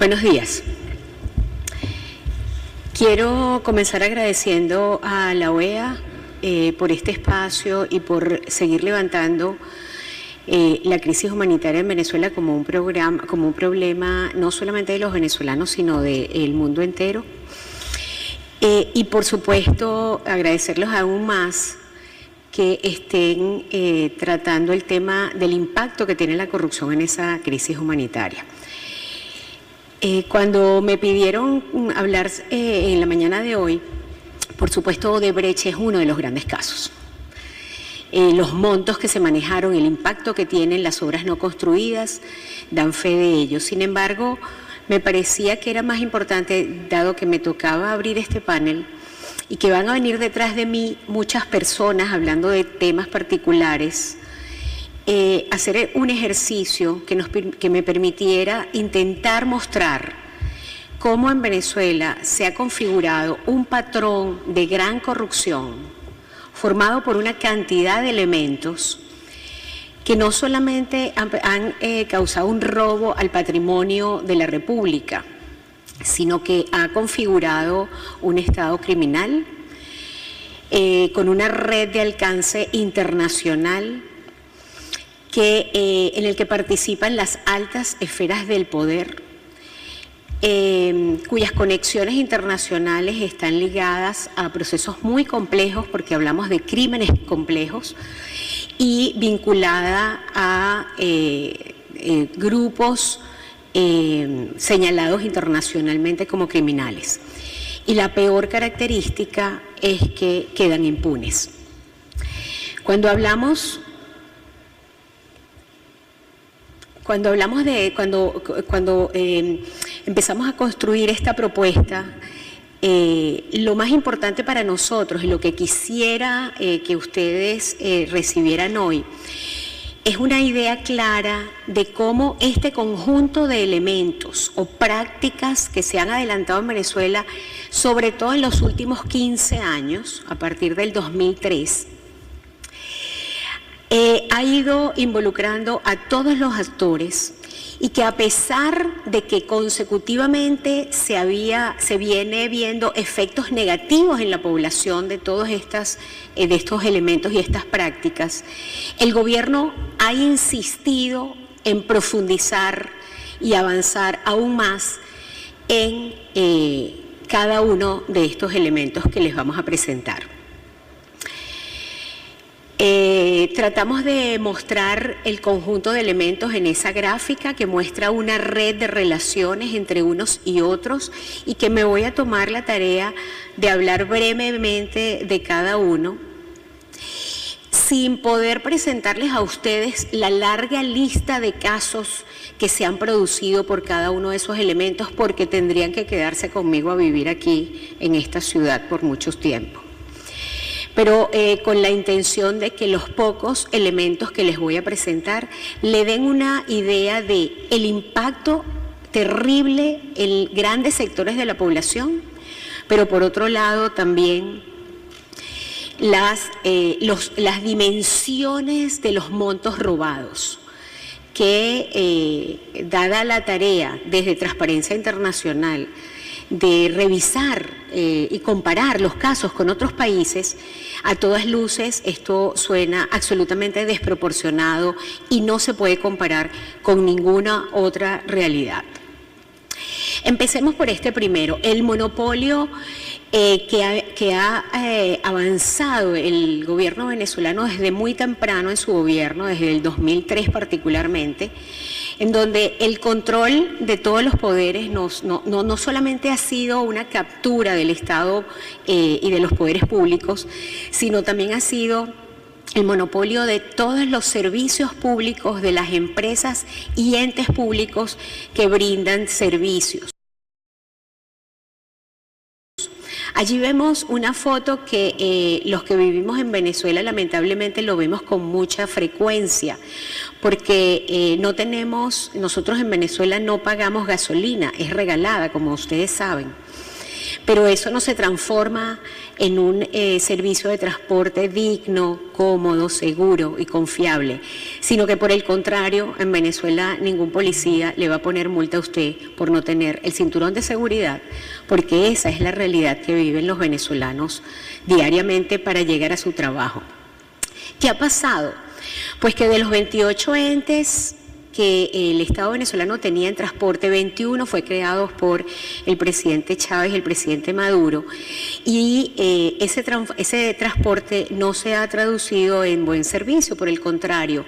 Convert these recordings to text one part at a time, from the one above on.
Buenos días. Quiero comenzar agradeciendo a la OEA por este espacio y por seguir levantando la crisis humanitaria en Venezuela como un problema no solamente de los venezolanos, sino del mundo entero. Y por supuesto, agradecerles aún más que estén tratando el tema del impacto que tiene la corrupción en esa crisis humanitaria. Cuando me pidieron hablar en la mañana de hoy, por supuesto Odebrecht es uno de los grandes casos. Los montos que se manejaron, el impacto que tienen las obras no construidas, dan fe de ello. Sin embargo, me parecía que era más importante, dado que me tocaba abrir este panel, y que van a venir detrás de mí muchas personas hablando de temas particulares, hacer un ejercicio que me permitiera intentar mostrar cómo en Venezuela se ha configurado un patrón de gran corrupción formado por una cantidad de elementos que no solamente han causado un robo al patrimonio de la República, sino que ha configurado un Estado criminal con una red de alcance internacional en el que participan las altas esferas del poder, cuyas conexiones internacionales están ligadas a procesos muy complejos, porque hablamos de crímenes complejos, y vinculada a grupos señalados internacionalmente como criminales. Y la peor característica es que quedan impunes. Cuando empezamos a construir esta propuesta, lo más importante para nosotros y lo que quisiera que ustedes recibieran hoy es una idea clara de cómo este conjunto de elementos o prácticas que se han adelantado en Venezuela, sobre todo en los últimos 15 años, a partir del 2003, ha ido involucrando a todos los actores, y que a pesar de que consecutivamente se viene viendo efectos negativos en la población de todos estos elementos y estas prácticas, el gobierno ha insistido en profundizar y avanzar aún más en cada uno de estos elementos que les vamos a presentar. Tratamos de mostrar el conjunto de elementos en esa gráfica que muestra una red de relaciones entre unos y otros, y que me voy a tomar la tarea de hablar brevemente de cada uno, sin poder presentarles a ustedes la larga lista de casos que se han producido por cada uno de esos elementos, porque tendrían que quedarse conmigo a vivir aquí en esta ciudad por mucho tiempo. Pero con la intención de que los pocos elementos que les voy a presentar le den una idea de el impacto terrible en grandes sectores de la población, pero por otro lado también las dimensiones de los montos robados, que dada la tarea desde Transparencia Internacional de revisar y comparar los casos con otros países, a todas luces esto suena absolutamente desproporcionado y no se puede comparar con ninguna otra realidad. Empecemos por este primero, el monopolio que ha avanzado el gobierno venezolano desde muy temprano en su gobierno, desde el 2003 particularmente, en donde el control de todos los poderes no solamente ha sido una captura del Estado y de los poderes públicos, sino también ha sido el monopolio de todos los servicios públicos de las empresas y entes públicos que brindan servicios. Allí vemos una foto que los que vivimos en Venezuela lamentablemente lo vemos con mucha frecuencia, porque nosotros en Venezuela no pagamos gasolina, es regalada, como ustedes saben. pero eso no se transforma en un servicio de transporte digno, cómodo, seguro y confiable, sino que por el contrario, en Venezuela ningún policía le va a poner multa a usted por no tener el cinturón de seguridad, porque esa es la realidad que viven los venezolanos diariamente para llegar a su trabajo. ¿Qué ha pasado? Pues que de los 28 entes que el Estado venezolano tenía en transporte, 21 fue creados por el presidente Chávez y el presidente Maduro, y ese transporte no se ha traducido en buen servicio, por el contrario.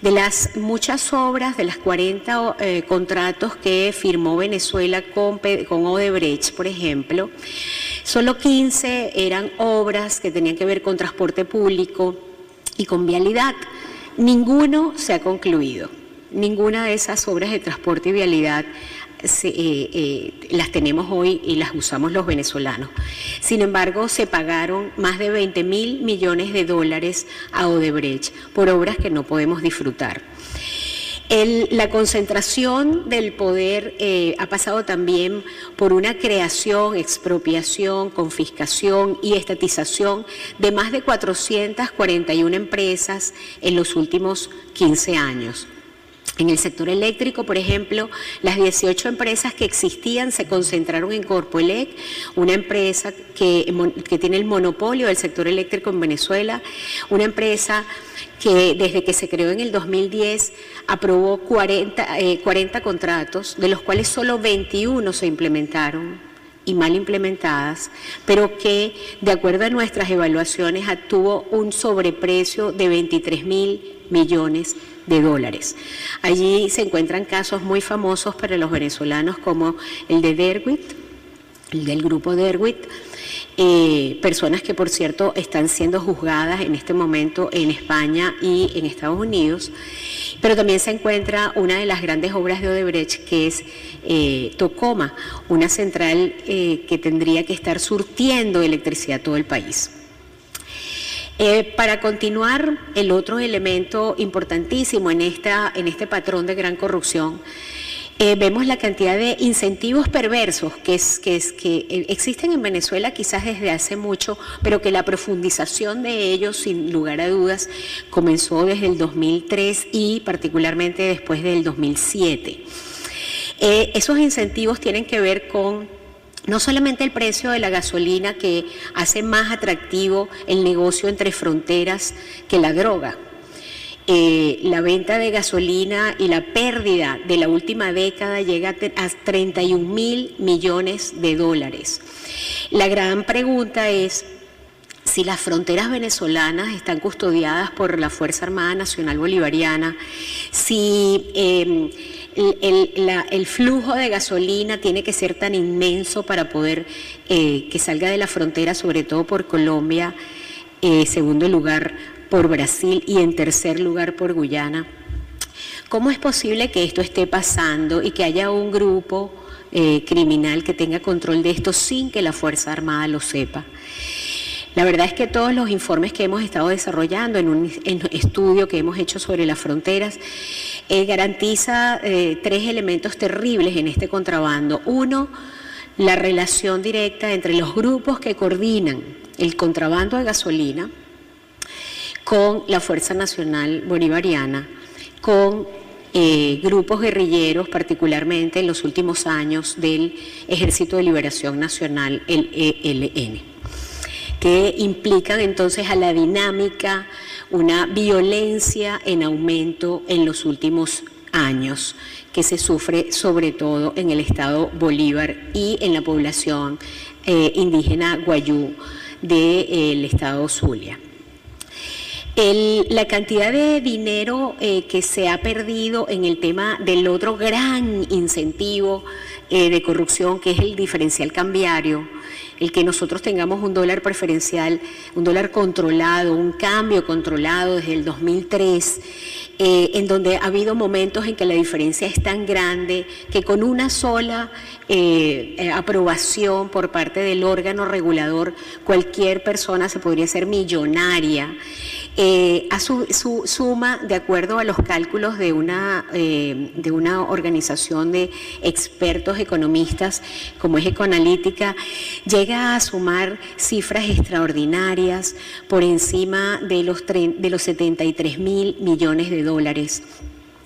De las muchas obras, de las 40 contratos que firmó Venezuela con Odebrecht, por ejemplo, solo 15 eran obras que tenían que ver con transporte público y con vialidad. Ninguno se ha concluido. Ninguna de esas obras de transporte y vialidad las tenemos hoy y las usamos los venezolanos. Sin embargo, se pagaron más de 20.000 millones de dólares a Odebrecht por obras que no podemos disfrutar. La concentración del poder ha pasado también por una creación, expropiación, confiscación y estatización de más de 441 empresas en los últimos 15 años. En el sector eléctrico, por ejemplo, las 18 empresas que existían se concentraron en Corpoelec, una empresa que tiene el monopolio del sector eléctrico en Venezuela, una empresa que desde que se creó en el 2010 aprobó 40 contratos, de los cuales solo 21 se implementaron y mal implementadas, pero que de acuerdo a nuestras evaluaciones tuvo un sobreprecio de 23.000 millones de dólares. Allí se encuentran casos muy famosos para los venezolanos como el de Derwit, el del grupo Derwit, personas que por cierto están siendo juzgadas en este momento en España y en Estados Unidos, pero también se encuentra una de las grandes obras de Odebrecht, que es Tocoma, una central que tendría que estar surtiendo electricidad a todo el país. Para continuar, el otro elemento importantísimo en este patrón de gran corrupción, vemos la cantidad de incentivos perversos que existen en Venezuela quizás desde hace mucho, pero que la profundización de ellos, sin lugar a dudas, comenzó desde el 2003 y particularmente después del 2007. Esos incentivos tienen que ver con no solamente el precio de la gasolina, que hace más atractivo el negocio entre fronteras que la droga. La venta de gasolina y la pérdida de la última década llega a 31.000 millones de dólares. La gran pregunta es si las fronteras venezolanas están custodiadas por la Fuerza Armada Nacional Bolivariana, si el flujo de gasolina tiene que ser tan inmenso para poder que salga de la frontera, sobre todo por Colombia, segundo lugar por Brasil y en tercer lugar por Guyana. ¿Cómo es posible que esto esté pasando y que haya un grupo criminal que tenga control de esto sin que la Fuerza Armada lo sepa? La verdad es que todos los informes que hemos estado desarrollando en un estudio que hemos hecho sobre las fronteras garantiza tres elementos terribles en este contrabando. Uno, la relación directa entre los grupos que coordinan el contrabando de gasolina con la Fuerza Nacional Bolivariana, con grupos guerrilleros, particularmente en los últimos años del Ejército de Liberación Nacional, el ELN, que implican entonces a la dinámica una violencia en aumento en los últimos años, que se sufre sobre todo en el estado Bolívar y en la población indígena guayú del estado Zulia. La cantidad de dinero que se ha perdido en el tema del otro gran incentivo de corrupción, que es el diferencial cambiario, el que nosotros tengamos un dólar preferencial, un dólar controlado, un cambio controlado desde el 2003, en donde ha habido momentos en que la diferencia es tan grande que con una sola aprobación por parte del órgano regulador, cualquier persona se podría hacer millonaria. Suma, de acuerdo a los cálculos de una organización de expertos economistas como es Ecoanalítica, llega a sumar cifras extraordinarias por encima de los 73.000 millones de dólares.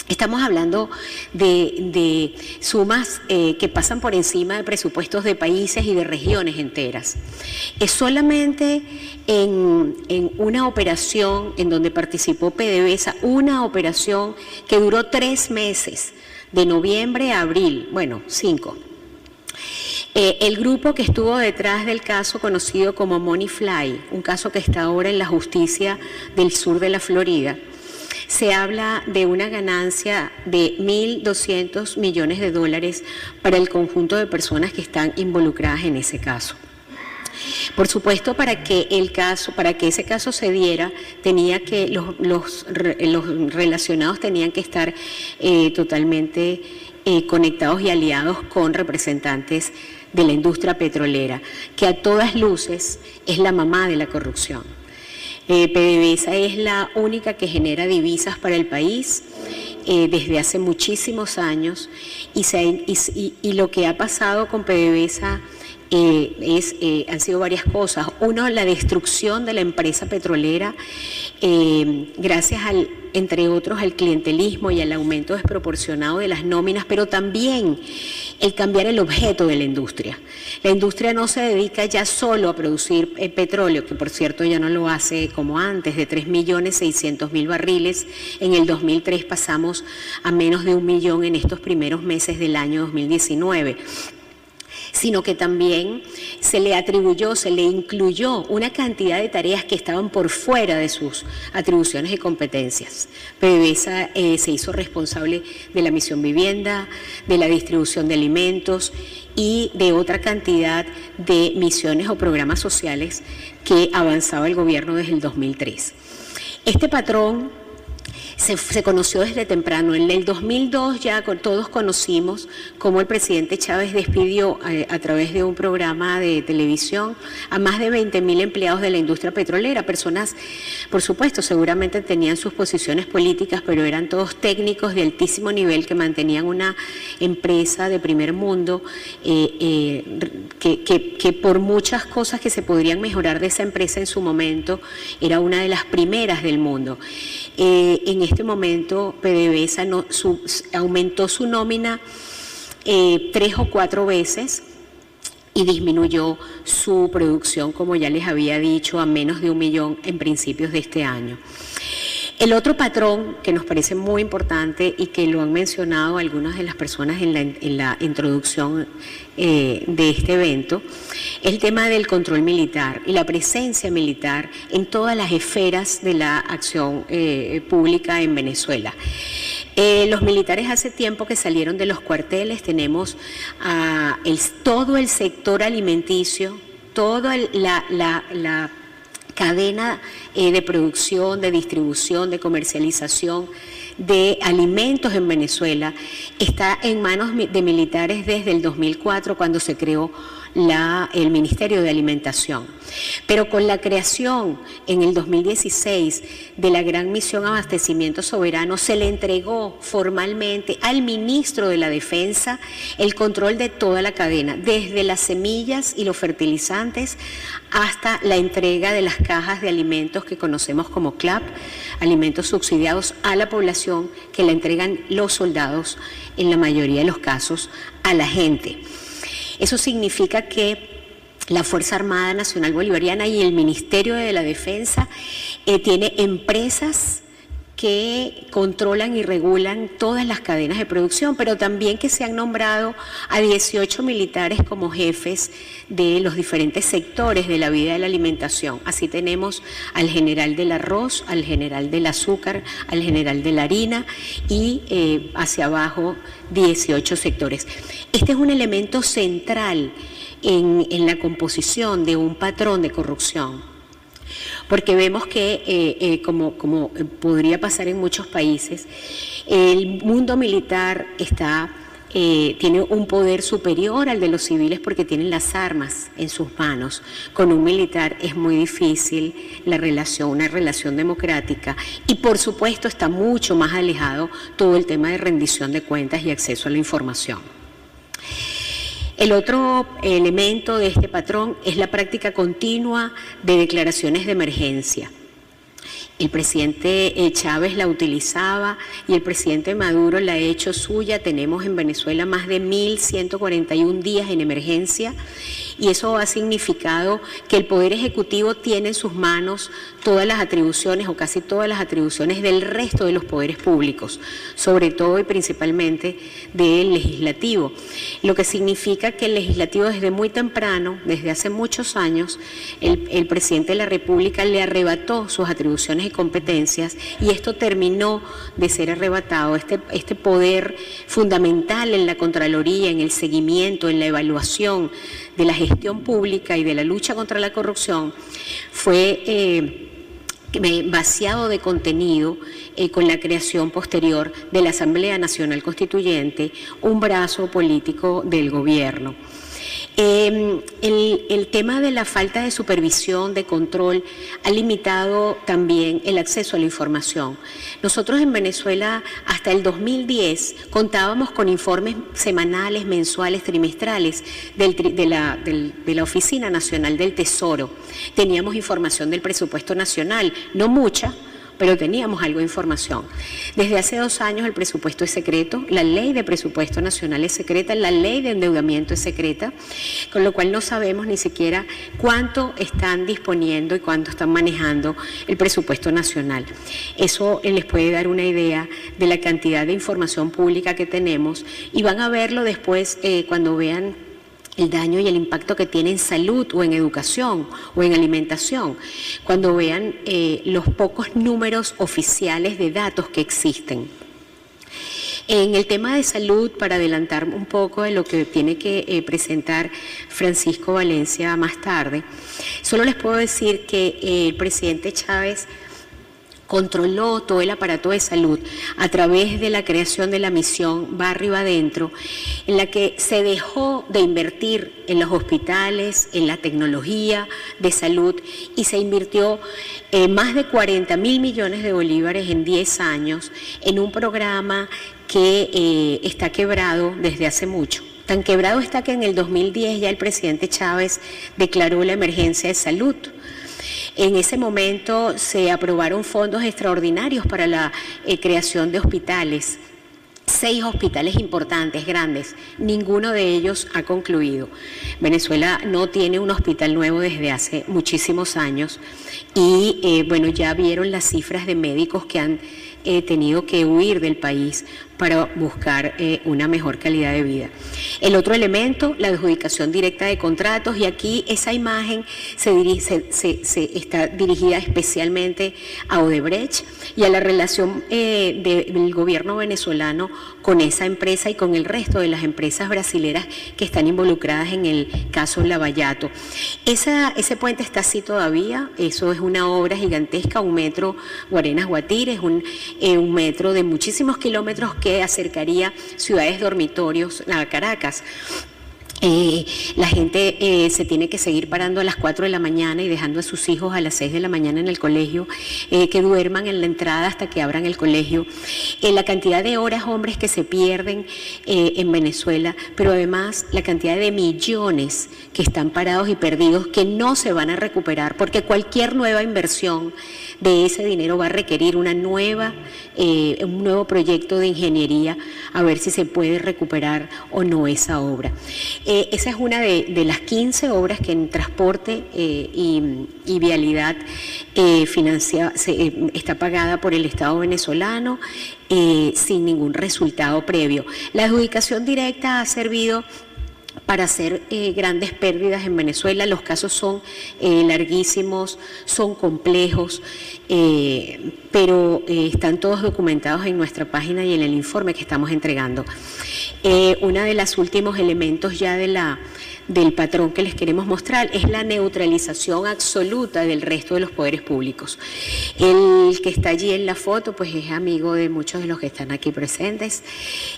Estamos hablando de sumas que pasan por encima de presupuestos de países y de regiones enteras. Es solamente en una operación en donde participó PDVSA, una operación que duró 3 meses, de noviembre a abril, bueno, 5. El grupo que estuvo detrás del caso conocido como Moneyfly, un caso que está ahora en la justicia del sur de la Florida, se habla de una ganancia de 1.200 millones de dólares para el conjunto de personas que están involucradas en ese caso. Por supuesto, para que ese caso se diera, tenía que los relacionados tenían que estar totalmente conectados y aliados con representantes de la industria petrolera, que a todas luces es la mamá de la corrupción. PDVSA es la única que genera divisas para el país desde hace muchísimos años y lo que ha pasado con PDVSA han sido varias cosas. Uno, la destrucción de la empresa petrolera gracias entre otros al clientelismo y al aumento desproporcionado de las nóminas, pero también el cambiar el objeto de la industria. La industria no se dedica ya solo a producir petróleo, que por cierto ya no lo hace como antes, de 3.600.000 barriles. En el 2003 pasamos a menos de 1 millón en estos primeros meses del año 2019. Sino que también se le incluyó una cantidad de tareas que estaban por fuera de sus atribuciones y competencias. PDVSA se hizo responsable de la misión vivienda, de la distribución de alimentos y de otra cantidad de misiones o programas sociales que avanzaba el gobierno desde el 2003. Este patrón se conoció desde temprano. En el 2002 ya todos conocimos cómo el presidente Chávez despidió a través de un programa de televisión a más de 20.000 empleados de la industria petrolera, personas, por supuesto, seguramente tenían sus posiciones políticas, pero eran todos técnicos de altísimo nivel que mantenían una empresa de primer mundo que por muchas cosas que se podrían mejorar de esa empresa en su momento, era una de las primeras del mundo. En este momento PDVSA aumentó su nómina 3 o 4 veces y disminuyó su producción, como ya les había dicho, a menos de 1 millón en principios de este año. El otro patrón que nos parece muy importante y que lo han mencionado algunas de las personas en la introducción de este evento, es el tema del control militar y la presencia militar en todas las esferas de la acción pública en Venezuela. Los militares hace tiempo que salieron de los cuarteles, tenemos todo el sector alimenticio, toda la cadena de producción, de distribución, de comercialización de alimentos en Venezuela está en manos de militares desde el 2004, cuando se creó el Ministerio de Alimentación. Pero con la creación en el 2016 de la Gran Misión Abastecimiento Soberano, se le entregó formalmente al ministro de la Defensa el control de toda la cadena, desde las semillas y los fertilizantes hasta la entrega de las cajas de alimentos que conocemos como CLAP, alimentos subsidiados a la población, que la entregan los soldados, en la mayoría de los casos, a la gente. Eso significa que la Fuerza Armada Nacional Bolivariana y el Ministerio de la Defensa tiene empresas que controlan y regulan todas las cadenas de producción, pero también que se han nombrado a 18 militares como jefes de los diferentes sectores de la vida de la alimentación. Así tenemos al general del arroz, al general del azúcar, al general de la harina y hacia abajo 18 sectores. Este es un elemento central en la composición de un patrón de corrupción. Porque vemos que, como podría pasar en muchos países, el mundo militar está tiene un poder superior al de los civiles porque tienen las armas en sus manos. Con un militar es muy difícil una relación democrática, y por supuesto está mucho más alejado todo el tema de rendición de cuentas y acceso a la información. El otro elemento de este patrón es la práctica continua de declaraciones de emergencia. El presidente Chávez la utilizaba y el presidente Maduro la ha hecho suya. Tenemos en Venezuela más de 1.141 días en emergencia, y eso ha significado que el Poder Ejecutivo tiene en sus manos todas las atribuciones o casi todas las atribuciones del resto de los poderes públicos, sobre todo y principalmente del Legislativo, lo que significa que el Legislativo desde muy temprano, desde hace muchos años, el presidente de la República le arrebató sus atribuciones y competencias, y esto terminó de ser arrebatado. Este poder fundamental en la Contraloría, en el seguimiento, en la evaluación de la gestión pública y de la lucha contra la corrupción fue vaciado de contenido con la creación posterior de la Asamblea Nacional Constituyente, un brazo político del gobierno. El tema de la falta de supervisión, de control, ha limitado también el acceso a la información. Nosotros en Venezuela hasta el 2010 contábamos con informes semanales, mensuales, trimestrales de la Oficina Nacional del Tesoro. Teníamos información del presupuesto nacional, no mucha, pero teníamos algo de información. Desde hace 2 años el presupuesto es secreto, la ley de presupuesto nacional es secreta, la ley de endeudamiento es secreta, con lo cual no sabemos ni siquiera cuánto están disponiendo y cuánto están manejando el presupuesto nacional. Eso les puede dar una idea de la cantidad de información pública que tenemos, y van a verlo después cuando vean el daño y el impacto que tiene en salud o en educación o en alimentación, cuando vean los pocos números oficiales de datos que existen. En el tema de salud, para adelantar un poco de lo que tiene que presentar Francisco Valencia más tarde, solo les puedo decir que el presidente Chávez controló todo el aparato de salud a través de la creación de la misión Barrio Adentro, en la que se dejó de invertir en los hospitales, en la tecnología de salud, y se invirtió más de 40.000 millones de bolívares en 10 años en un programa que está quebrado desde hace mucho. Tan quebrado está que en el 2010 ya el presidente Chávez declaró la emergencia de salud. En ese momento se aprobaron fondos extraordinarios para la creación de hospitales, 6 hospitales importantes, grandes, ninguno de ellos ha concluido. Venezuela no tiene un hospital nuevo desde hace muchísimos años, y bueno, ya vieron las cifras de médicos que han tenido que huir del país para buscar una mejor calidad de vida. El otro elemento, la adjudicación directa de contratos, y aquí esa imagen está dirigida especialmente a Odebrecht y a la relación del gobierno venezolano con esa empresa y con el resto de las empresas brasileras que están involucradas en el caso Lavallato. Ese puente está así todavía, eso es una obra gigantesca, 1 metro Guarenas-Guatire, un metro de muchísimos kilómetros que acercaría ciudades dormitorios a Caracas. La gente se tiene que seguir parando a las 4 de la mañana y dejando a sus hijos a las 6 de la mañana en el colegio, que duerman en la entrada hasta que abran el colegio. La cantidad de horas hombres que se pierden en Venezuela, pero además la cantidad de millones que están parados y perdidos, que no se van a recuperar, porque cualquier nueva inversión de ese dinero va a requerir un nuevo proyecto de ingeniería, a ver si se puede recuperar o no esa obra. Esa es una de las 15 obras que en transporte y vialidad está pagada por el Estado venezolano sin ningún resultado previo. La adjudicación directa ha servido para hacer grandes pérdidas en Venezuela. Los casos son larguísimos, son complejos, pero están todos documentados en nuestra página y en el informe que estamos entregando. Uno de los últimos elementos ya de del patrón que les queremos mostrar es la neutralización absoluta del resto de los poderes públicos. El que está allí en la foto pues es amigo de muchos de los que están aquí presentes.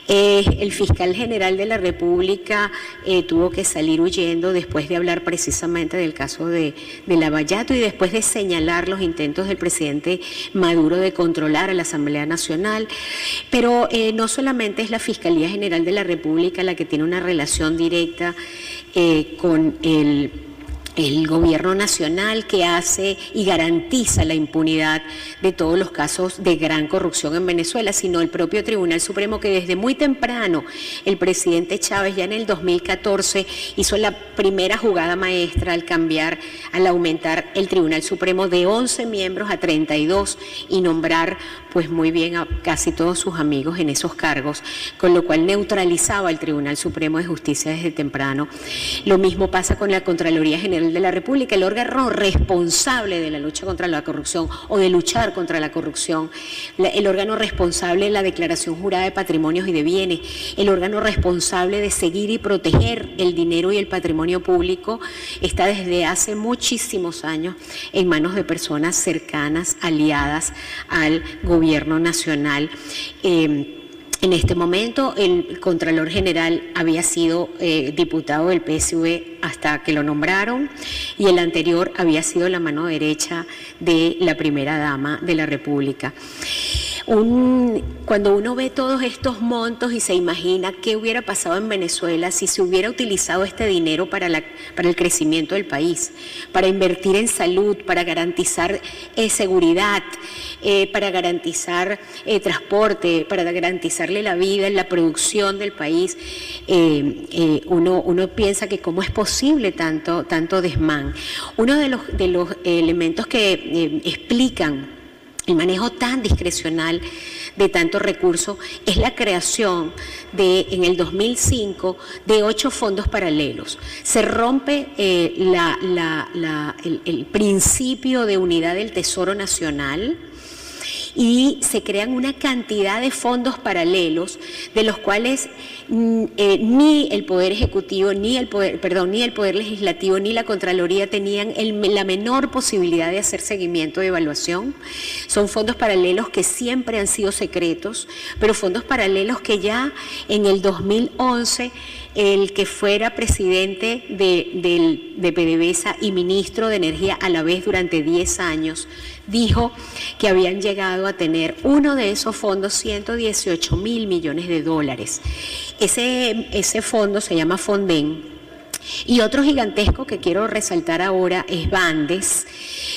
El fiscal general de la República tuvo que salir huyendo después de hablar precisamente del caso de Lavallato y después de señalar los intentos del presidente Maduro de controlar a la Asamblea Nacional. Pero no solamente es la Fiscalía General de la República la que tiene una relación directa con el gobierno nacional, que hace y garantiza la impunidad de todos los casos de gran corrupción en Venezuela, sino el propio Tribunal Supremo, que desde muy temprano el presidente Chávez ya en el 2014 hizo la primera jugada maestra al aumentar el Tribunal Supremo de 11 miembros a 32 y nombrar pues muy bien a casi todos sus amigos en esos cargos, con lo cual neutralizaba el Tribunal Supremo de Justicia desde temprano. Lo mismo pasa con la Contraloría General de la República, el órgano responsable de la lucha contra la corrupción o de luchar contra la corrupción, el órgano responsable de la declaración jurada de patrimonios y de bienes, el órgano responsable de seguir y proteger el dinero y el patrimonio público, está desde hace muchísimos años en manos de personas cercanas, aliadas al gobierno nacional. En este momento el Contralor General había sido diputado del PSV hasta que lo nombraron, y el anterior había sido la mano derecha de la primera dama de la República. Cuando uno ve todos estos montos y se imagina qué hubiera pasado en Venezuela si se hubiera utilizado este dinero para el crecimiento del país, para invertir en salud, para garantizar seguridad, para garantizar transporte, para garantizarle la vida en la producción del país, uno piensa que cómo es posible tanto desmán. Uno de los elementos que explican el manejo tan discrecional de tantos recursos es la creación en el 2005 de 8 fondos paralelos. Se rompe el principio de unidad del Tesoro Nacional y se crean una cantidad de fondos paralelos de los cuales ni el Poder Ejecutivo, ni el Poder Legislativo, ni la Contraloría tenían la menor posibilidad de hacer seguimiento de evaluación. Son fondos paralelos que siempre han sido secretos, pero fondos paralelos que ya en el 2011 el que fuera presidente de PDVSA y ministro de Energía a la vez durante 10 años, dijo que habían llegado a tener uno de esos fondos 118.000 millones de dólares. Ese fondo se llama Fonden. Y otro gigantesco que quiero resaltar ahora es Bandes.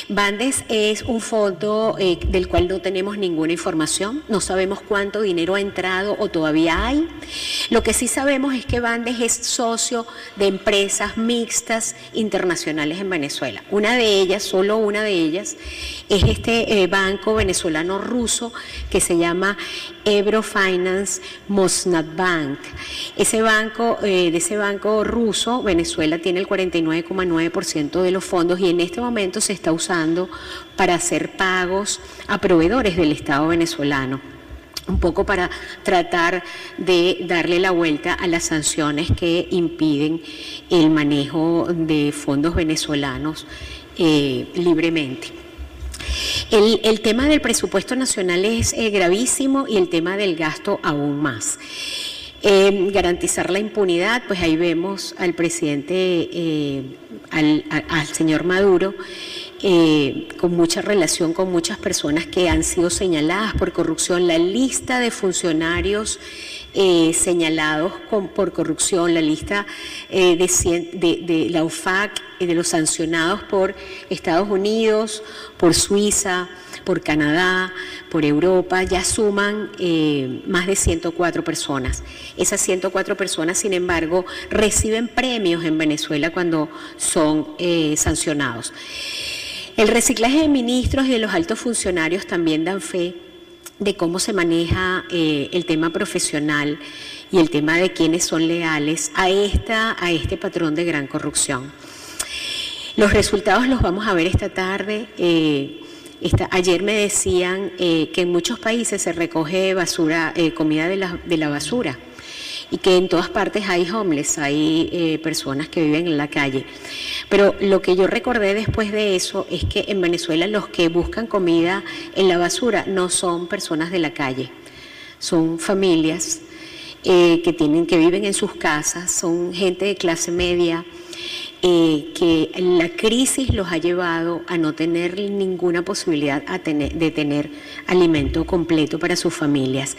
Bandes es un fondo del cual no tenemos ninguna información, no sabemos cuánto dinero ha entrado o todavía hay. Lo que sí sabemos es que Bandes es socio de empresas mixtas internacionales en Venezuela. Una de ellas, solo una de ellas, es este banco venezolano-ruso que se llama Ebro Finance Mosnetbank. De ese banco ruso, Venezuela tiene el 49,9% de los fondos y en este momento se está usando para hacer pagos a proveedores del Estado venezolano, un poco para tratar de darle la vuelta a las sanciones que impiden el manejo de fondos venezolanos libremente. El tema del presupuesto nacional es gravísimo y el tema del gasto aún más. Garantizar la impunidad, pues ahí vemos al presidente, al señor Maduro, con mucha relación con muchas personas que han sido señaladas por corrupción. La lista de funcionarios señalados por corrupción, la lista de la UFAC, de los sancionados por Estados Unidos, por Suiza, por Canadá, por Europa, ya suman más de 104 personas. Esas 104 personas, sin embargo, reciben premios en Venezuela cuando son sancionados. El reciclaje de ministros y de los altos funcionarios también dan fe de cómo se maneja el tema profesional y el tema de quiénes son leales a este patrón de gran corrupción. Los resultados los vamos a ver esta tarde. Ayer me decían que en muchos países se recoge basura, comida de la basura. y que en todas partes hay homeless, hay personas que viven en la calle. Pero lo que yo recordé después de eso es que en Venezuela los que buscan comida en la basura no son personas de la calle, son familias que viven en sus casas, son gente de clase media, que la crisis los ha llevado a no tener ninguna posibilidad de tener alimento completo para sus familias.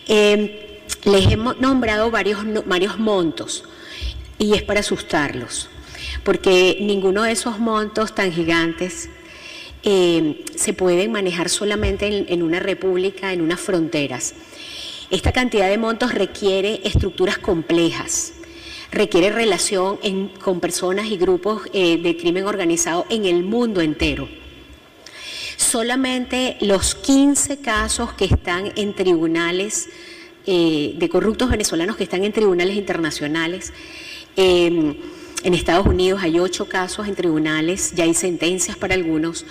Les hemos nombrado varios montos y es para asustarlos, porque ninguno de esos montos tan gigantes se pueden manejar solamente en una república, en unas fronteras. Esta cantidad de montos requiere estructuras complejas, requiere relación con personas y grupos de crimen organizado en el mundo entero. Solamente los 15 casos que están en tribunales de corruptos venezolanos que están en tribunales internacionales, en Estados Unidos hay 8 casos en tribunales, ya hay sentencias para algunos,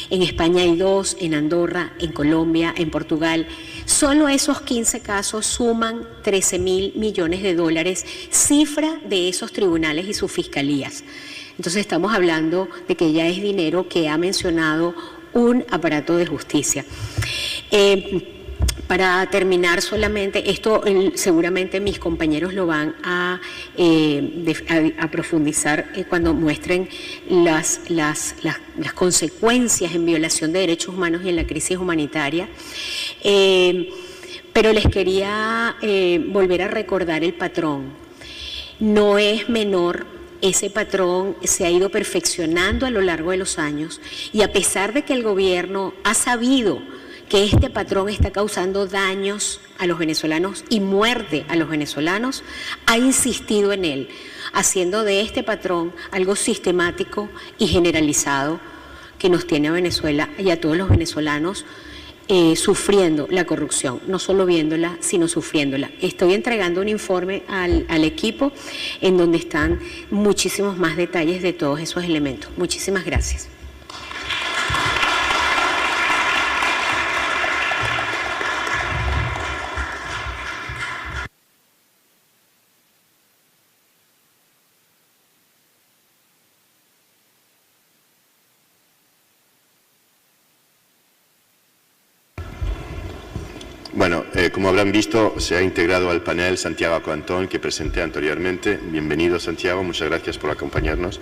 en España hay 2, en Andorra, en Colombia, en Portugal. Solo esos 15 casos suman 13.000 millones de dólares, cifra de esos tribunales y sus fiscalías. Entonces estamos hablando de que ya es dinero que ha mencionado un aparato de justicia. Para terminar solamente, esto seguramente mis compañeros lo van a profundizar cuando muestren las consecuencias en violación de derechos humanos y en la crisis humanitaria. Pero les quería volver a recordar el patrón. No es menor. Ese patrón se ha ido perfeccionando a lo largo de los años y a pesar de que el gobierno ha sabido que este patrón está causando daños a los venezolanos y muerte a los venezolanos, ha insistido en él, haciendo de este patrón algo sistemático y generalizado que nos tiene a Venezuela y a todos los venezolanos sufriendo la corrupción, no solo viéndola, sino sufriéndola. Estoy entregando un informe al equipo en donde están muchísimos más detalles de todos esos elementos. Muchísimas gracias. Bueno, como habrán visto, se ha integrado al panel Santiago Coantón, que presenté anteriormente. Bienvenido, Santiago, muchas gracias por acompañarnos.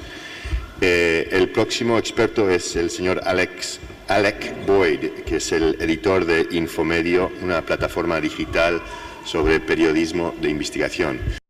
El próximo experto es el señor Alec Boyd, que es el editor de Infomedio, una plataforma digital sobre periodismo de investigación.